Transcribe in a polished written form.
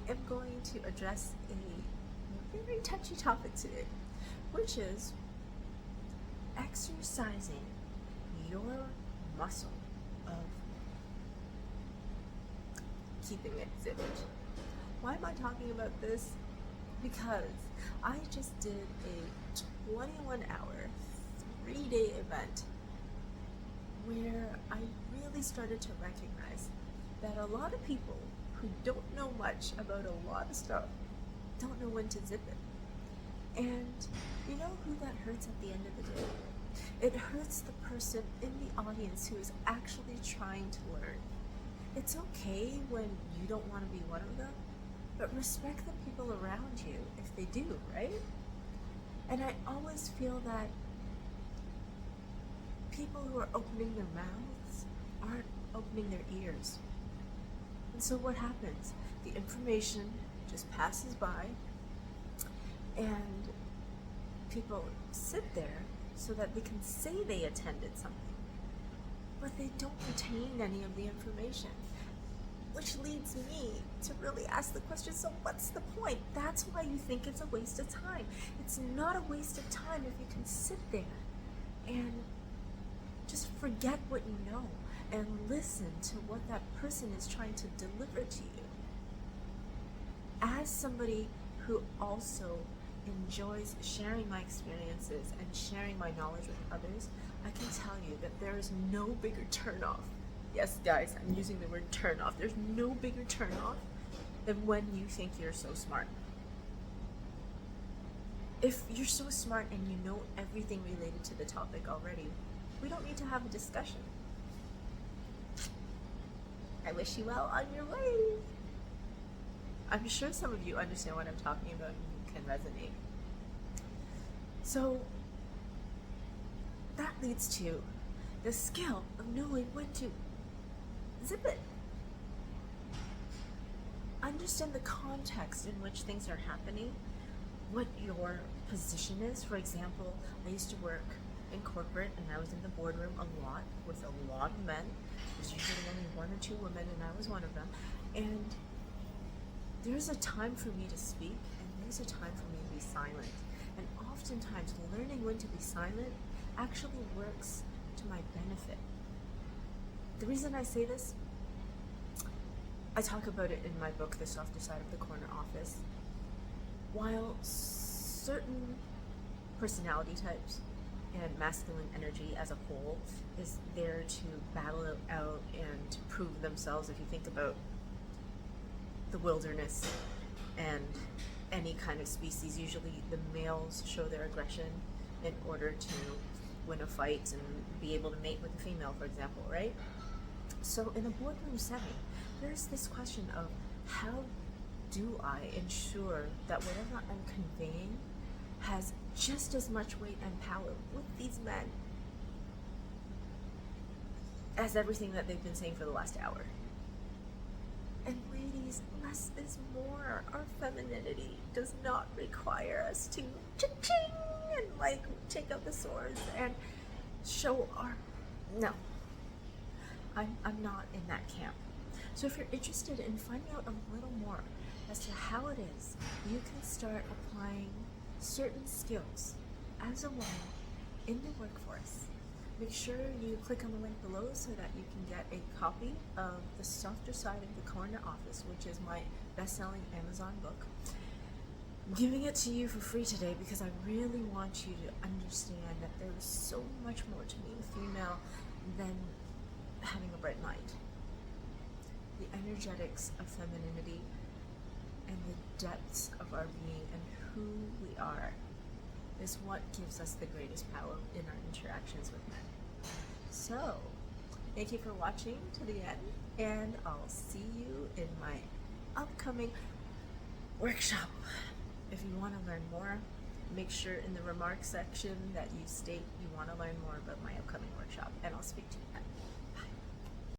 am going to address a very touchy topic today, which is exercising your muscle of keeping it zipped. Why am I talking about this? Because I just did a 21-hour, 3-day event where I really started to recognize that a lot of people who don't know much about a lot of stuff don't know when to zip it. And you know who that hurts at the end of the day? It hurts the person in the audience who is actually trying to learn. It's okay when you don't want to be one of them, but respect the people around you if they do, right? And I always feel that people who are opening their mouths aren't opening their ears. And so what happens? The information just passes by and people sit there so that they can say they attended something, but they don't retain any of the information. Which leads me to really ask the question, so what's the point? That's why you think it's a waste of time. It's not a waste of time if you can sit there and just forget what you know and listen to what that person is trying to deliver to you. As somebody who also enjoys sharing my experiences and sharing my knowledge with others, I can tell you that there is no bigger turnoff. Yes, guys, I'm using the word turnoff. There's no bigger turnoff than when you think you're so smart. If you're so smart and you know everything related to the topic already, we don't need to have a discussion. I wish you well on your way. I'm sure some of you understand what I'm talking about and can resonate. So that leads to the skill of knowing when to zip it. Understand the context in which things are happening, what your position is. For example, I used to work in corporate and I was in the boardroom a lot with a lot of men. There's usually only 1 or 2 women and I was one of them. And there's a time for me to speak and there's a time for me to be silent. And oftentimes learning when to be silent actually works to my benefit. The reason I say this, I talk about it in my book, The Softer Side of the Corner Office. While certain personality types and masculine energy as a whole is there to battle it out and to prove themselves, if you think about the wilderness and any kind of species, usually the males show their aggression in order to win a fight and be able to mate with a female, for example, right? So in a boardroom setting, there's this question of how do I ensure that whatever I'm conveying has just as much weight and power with these men as everything that they've been saying for the last hour. And ladies, less is more. Our femininity does not require us to cha-ching and like take out the swords and show our, no. I'm not in that camp. So if you're interested in finding out a little more as to how it is you can start applying certain skills as a woman in the workforce, make sure you click on the link below so that you can get a copy of The Softer Side of the Corner Office, which is my best-selling Amazon book. I'm giving it to you for free today because I really want you to understand that there is so much more to being female than having a bright mind. The energetics of femininity and the depths of our being and who we are is what gives us the greatest power in our interactions with men. So, thank you for watching to the end, and I'll see you in my upcoming workshop. If you want to learn more, make sure in the remarks section that you state you want to learn more about my upcoming workshop, and I'll speak to you then.